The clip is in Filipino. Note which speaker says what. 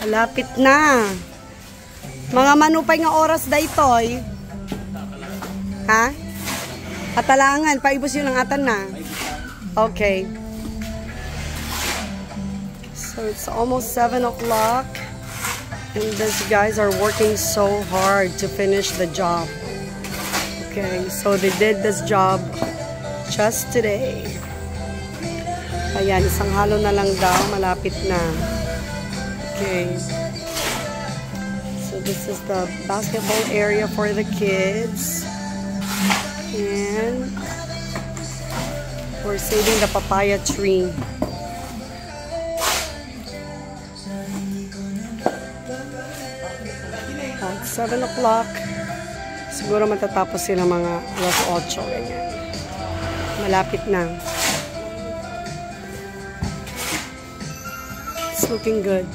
Speaker 1: Malapit na. Mga manupay nga oras da itoy. Ha? Atalangan, paibos yun ang atan na. Okay. So it's almost 7 o'clock. And these guys are working so hard to finish the job. Okay, so they did this job just today. Ayan, isang halo na lang daw. Malapit na. Okay. So this is the basketball area for the kids. And we're saving the papaya tree. At 7 o'clock. Siguro matatapos sila mga alas 8. Ganyan. Malapit na. It's looking good.